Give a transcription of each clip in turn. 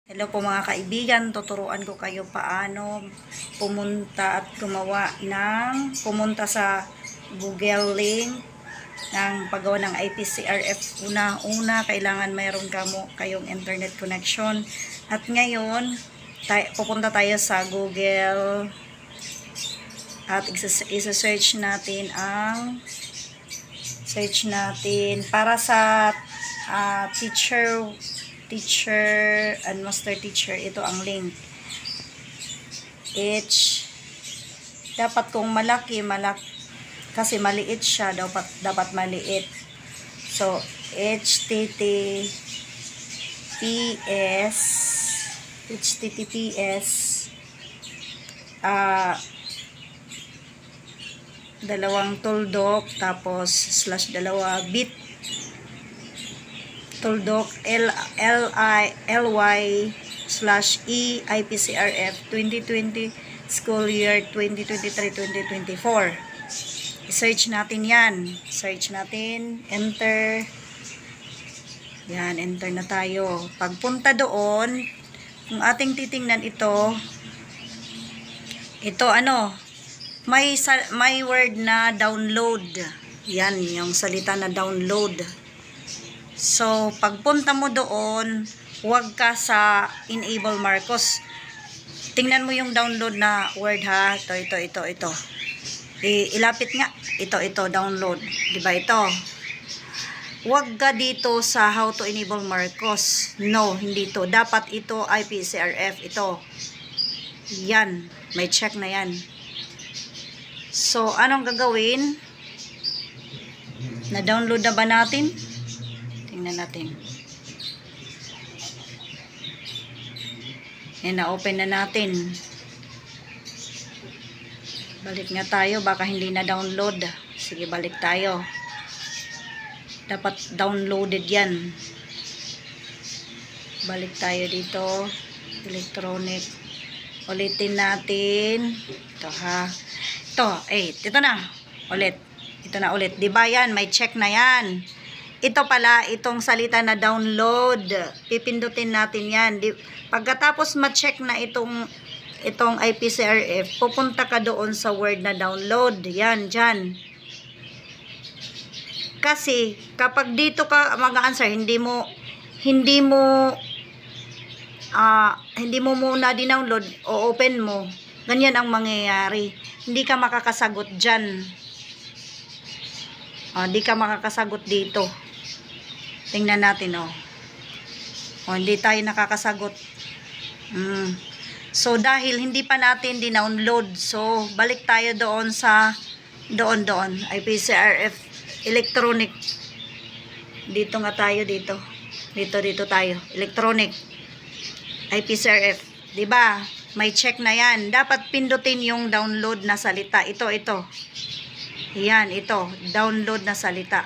Hello po mga kaibigan, tuturuan ko kayo paano pumunta at pumunta sa Google link ng paggawa ng IPCRF. Una, kailangan mayroon kayong internet connection. At ngayon, pupunta tayo sa Google at isa-search natin para sa teacher and master teacher. Ito ang link. Dapat kung malaki kasi maliit siya, dapat maliit. So https dalawang tuldok tapos /2 tuldok ly/EIPCRF 2020 school year 2023-2024. I-search natin yan. Search natin. Enter. Yan. Enter na tayo. Pagpunta doon, kung ating titingnan ito may word na download. Yan. Yung salita na download. So, pagpunta mo doon, huwag ka sa enable Marcos. Tingnan mo yung download na word ha. Ito. Ilapit nga. Ito, download. Diba ito? Huwag ka dito sa how to enable Marcos. No, hindi ito. Dapat ito IPCRF. Ito. Yan. May check na yan. So, anong gagawin? Na-download na ba natin? Tingnan natin. Yan, na-open na natin. Balik nga tayo. Baka hindi na-download. Sige, balik tayo. Dapat downloaded yan. Balik tayo dito. Electronic. Ulitin natin. Ito ha. Ito na. Ito na ulit. Diba yan? May check na yan. Ito pala, itong salita na download. Pipindutin natin yan. Pagkatapos ma-check na itong IPCRF, pupunta ka doon sa word na download. Yan, dyan. Kasi, kapag dito ka mag-answer, hindi mo muna dinownload o open mo. Ganyan ang mangyayari. Hindi ka makakasagot dyan. Hindi ka makakasagot dito. Tingnan natin, hindi tayo nakakasagot. So, dahil hindi pa natin dinownload, so, balik tayo doon sa, doon, IPCRF, electronic. Dito nga tayo, dito tayo, electronic, IPCRF. Diba? May check na yan. Dapat pindutin yung download na salita. Ito. Yan, ito. Download na salita.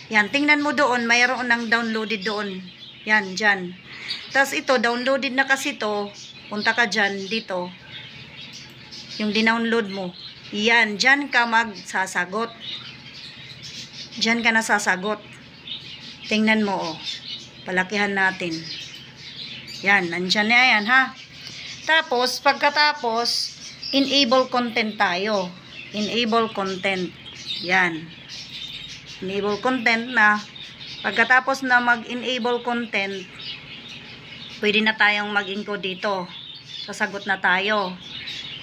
Yan, tingnan mo doon. Mayroon ng downloaded doon. Yan, dyan. Tapos ito, downloaded na kasi ito. Punta ka dyan, dito. Yung dinownload mo. Yan, dyan ka magsasagot. Dyan ka nasasagot. Tingnan mo, palakihan natin. Yan, nandyan na yan, ha? Tapos, pagkatapos, enable content tayo. Enable content. Yan. Enable content na. Pagkatapos na mag-enable content, pwede na tayong mag-encode dito. Sasagot na tayo.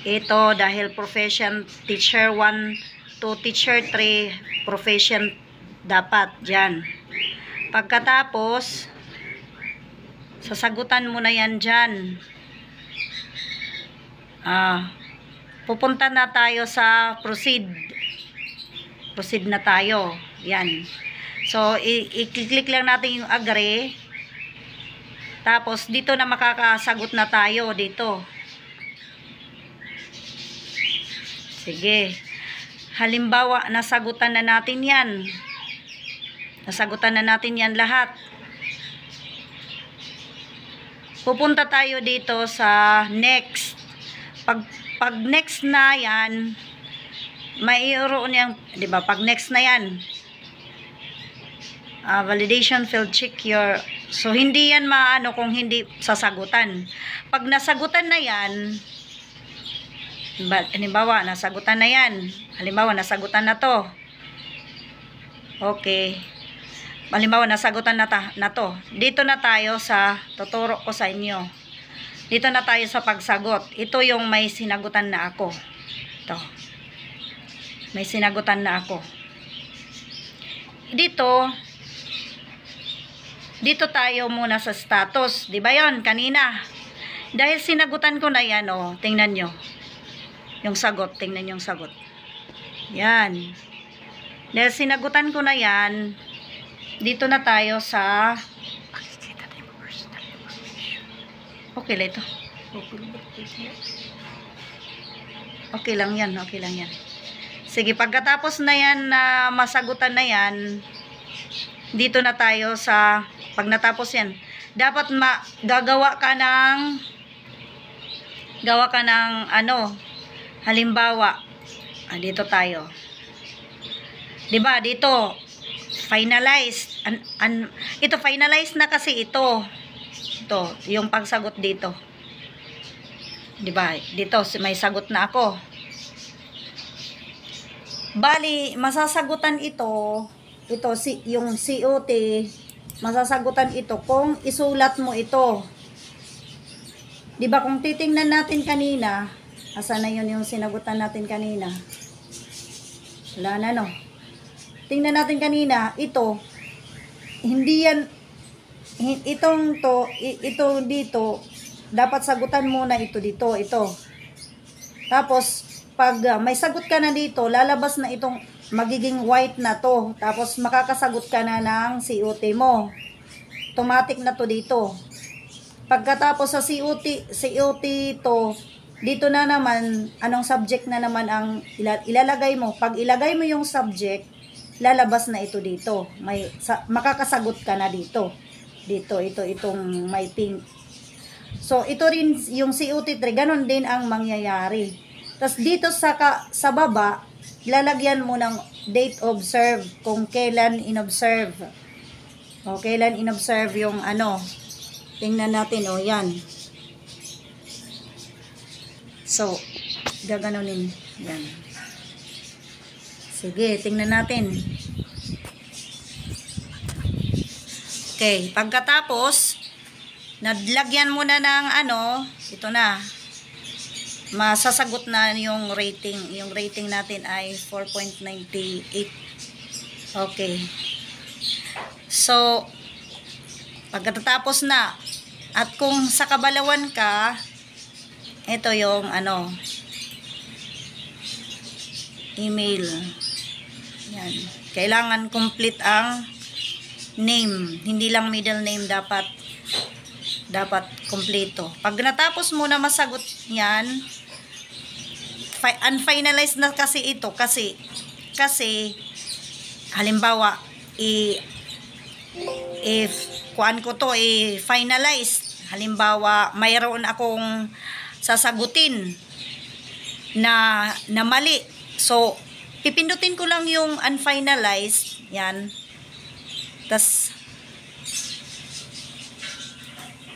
Ito, dahil profession teacher 1 to teacher 3, profession dapat. Dyan. Pagkatapos, sasagutan mo na yan dyan. Pupunta na tayo sa proceed. Proceed na tayo. Yan. So, i-click lang natin yung agree. Tapos, dito na makakasagot na tayo. Dito. Sige. Halimbawa, nasagutan na natin yan. Nasagutan na natin yan lahat. Pupunta tayo dito sa next. Pag next na yan, mayroon yung, di ba? Pag next na yan, validation field, check your So, hindi yan maano kung hindi sasagutan. Pag nasagutan na yan, halimbawa, nasagutan na yan. Halimbawa, nasagutan na to. Okay. Halimbawa, nasagutan na to. Dito na tayo sa, tuturo ko sa inyo. Dito na tayo sa pagsagot. Ito yung may sinagutan na ako. Ito. May sinagutan na ako. Dito tayo muna sa status. Di ba yun? Kanina. Dahil sinagutan ko na yan, oh, tingnan nyo. Yung sagot. Tingnan yung sagot. Yan. Dahil sinagutan ko na yan, dito na tayo sa... Okay lang ito. Okay lang yan. Okay lang yan. Sige, pagkatapos na yan na masagutan na yan, dito na tayo sa... Pag natapos yan, dapat gagawa ka ng ano, halimbawa, dito tayo. 'Di ba? Dito finalized. Ito finalized na kasi ito. Ito, yung pagsagot dito. 'Di ba? Dito may sagot na ako. Bali, masasagutan ito yung COT, masasagutan ito kung isulat mo ito. 'Di ba kung titingnan natin kanina, asa na yun yung sinagutan natin kanina? Wala na, no? Tingnan natin kanina, ito, hindi yan, ito dito, dapat sagutan muna ito dito, ito. Tapos, pag may sagot ka na dito, lalabas na itong magiging white na to. Tapos, makakasagot ka na ng COT mo. Automatic na to dito. Pagkatapos sa COT to, dito na naman, anong subject na naman ang ilalagay mo. Pag ilagay mo yung subject, lalabas na ito dito. Makakasagot ka na dito. Itong may pink. So, ito rin yung COT3, ganun din ang mangyayari. Tapos dito sa baba, lalagyan mo ng date observed, kung kailan inobserve. O, kailan inobserve yung ano. Tingnan natin, o, yan. So, gaganunin. Yan. Sige, tingnan natin. Okay, pagkatapos, nadlagyan mo na ng ano, ito na. Masasagot na yung rating. Yung rating natin ay 4.98. Okay. So, pagkatapos na, at kung sa kabalawan ka, ito yung ano, email. Yan. Kailangan complete ang name. Hindi lang middle name, dapat kompleto. Pag natapos mo na masagot yan, unfinalized na kasi ito. Kasi halimbawa, if kuan ko to, finalized. Halimbawa, mayroon akong sasagutin na mali. So, pipindutin ko lang yung unfinalized. Yan. Tas,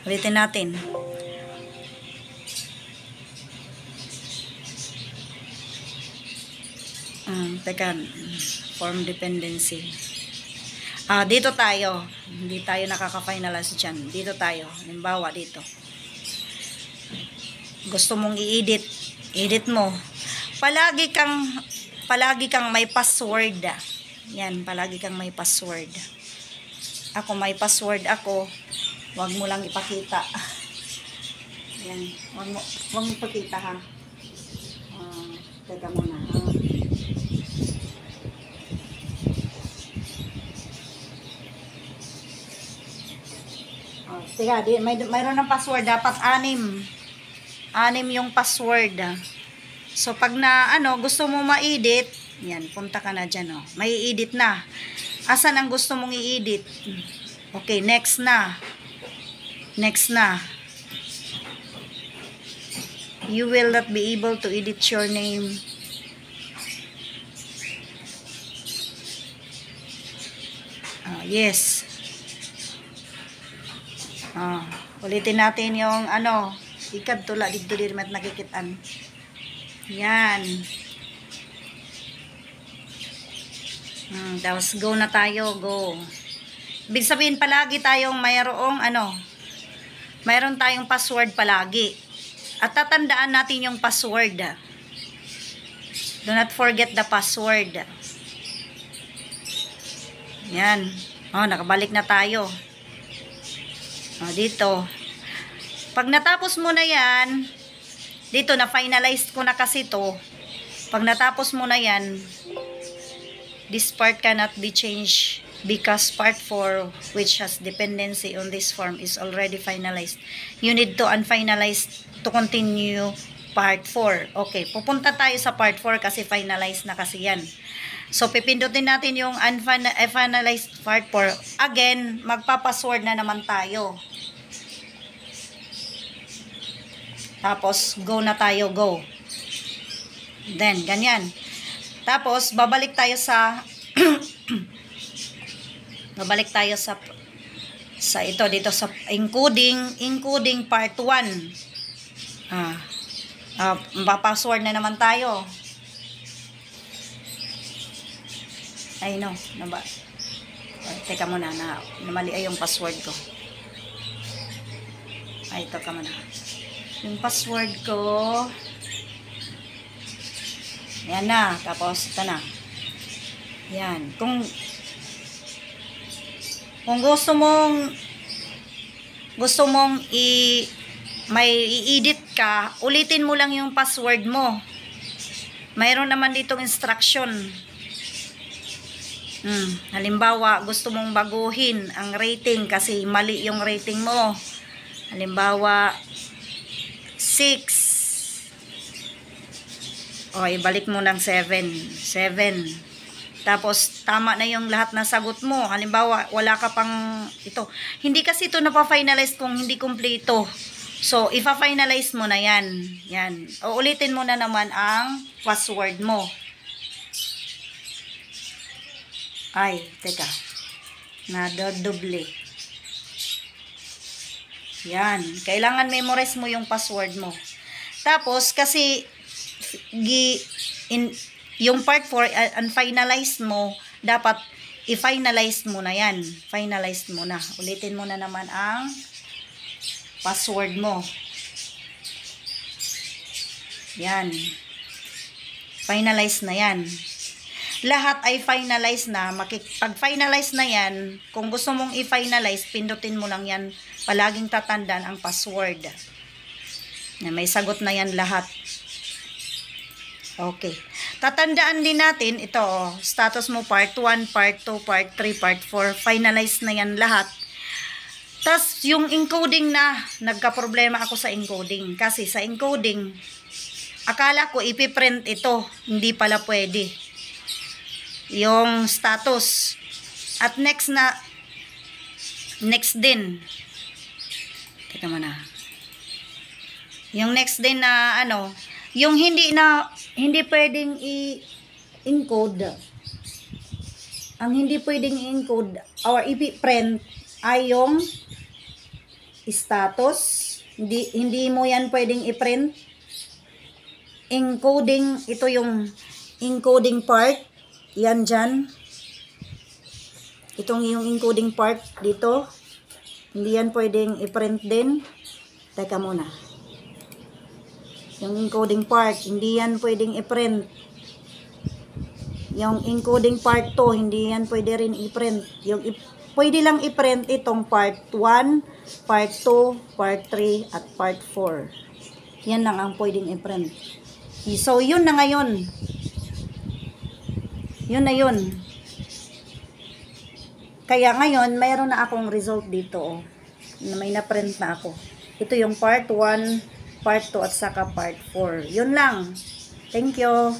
ulitin natin. Teka, form dependency. Dito tayo. Hindi tayo nakaka-finalize dyan. Dito tayo. Halimbawa, dito. Gusto mong i-edit. Edit mo. Palagi kang may password. Yan, palagi kang may password. Ako may password ako. Huwag mo lang ipakita. Yan, huwag mo ipakita, ha. Teka muna, ha. Teka, mayroon ng password. Dapat 6 yung password. So, pag gusto mo ma-edit, yan, punta ka na dyan, oh. May i-edit na. Asan ang gusto mong i-edit? Okay, next na. Next na. You will not be able to edit your name. Yes. Ulitin natin yung ano, ikad tula dito din mat nakikitaan. Yan. Tapos go na tayo, go. Ibig sabihin palagi tayong mayroong ano, mayroon tayong password palagi. At tatandaan natin yung password. Do not forget the password. Yan. Nakabalik na tayo. Dito. Pag natapos mo na yan, dito na finalize ko na kasi to. Pag natapos mo na yan, this part cannot be changed because part 4 which has dependency on this form is already finalized. You need to unfinalize to continue part 4. Okay, pupunta tayo sa part 4 kasi finalize na kasi yan. So, pipindutin natin yung unfinalized part 4. Again, magpapassword na naman tayo. Tapos, go na tayo, go. Then, ganyan. Tapos, babalik tayo sa ito, dito sa encoding part 1. Password na naman tayo. Ay no, naba. Teka muna, namali ay yung password ko. Ay, ito ka muna. Yung password ko. Yan na, tapos ito na. Yan, kung gusto mong may i-edit ka, ulitin mo lang yung password mo. Mayroon naman ditong instruction. Halimbawa, gusto mong baguhin ang rating kasi mali yung rating mo. Halimbawa, 6. Ibalik mo ng 7. Tapos, tama na yung lahat na sagot mo. Halimbawa, wala ka pang ito. Hindi kasi ito napa-finalize kung hindi kumpleto. So, ipa-finalize mo na yan. Yan. Ulitin mo na naman ang password mo. Ay, teka. Nadodoble. Yan. Kailangan memorize mo yung password mo. Tapos, kasi yung part 4, unfinalize mo, dapat i-finalize mo na yan. Finalize mo na. Ulitin mo na naman ang password mo. Yan. Finalize na yan. Lahat ay finalize na. Pag finalize na yan, kung gusto mong i-finalize, pindutin mo lang yan. Palaging tatandaan ang password. May sagot na yan lahat. Okay. Tatandaan din natin, ito, status mo part 1, part 2, part 3, part 4. Finalize na yan lahat. Tapos, yung encoding na, nagka-problema ako sa encoding. Kasi sa encoding, akala ko ipiprint ito. Hindi pala pwede. Yung status. At next din. Teka muna. Yung next din na ano, yung hindi pwedeng i-encode. Ang hindi pwedeng i-encode or i-print ay yung status. Hindi mo yan pwedeng i-print. Encoding, ito yung encoding part. Yan dyan. Itong yung encoding part dito. Hindi yan pwedeng i-print din. Teka muna. Yung encoding part, hindi yan pwedeng i-print. Yung encoding part 2, hindi yan pwede rin i-print. Pwede lang i-print itong part 1, part 2, part 3, at part 4. Yan lang ang pwedeng i-print. So, yun na ngayon. Yun na yun. Kaya ngayon, mayroon na akong result dito. Na may na-print na ako. Ito yung part 1, part 2, at saka part 4. Yun lang. Thank you.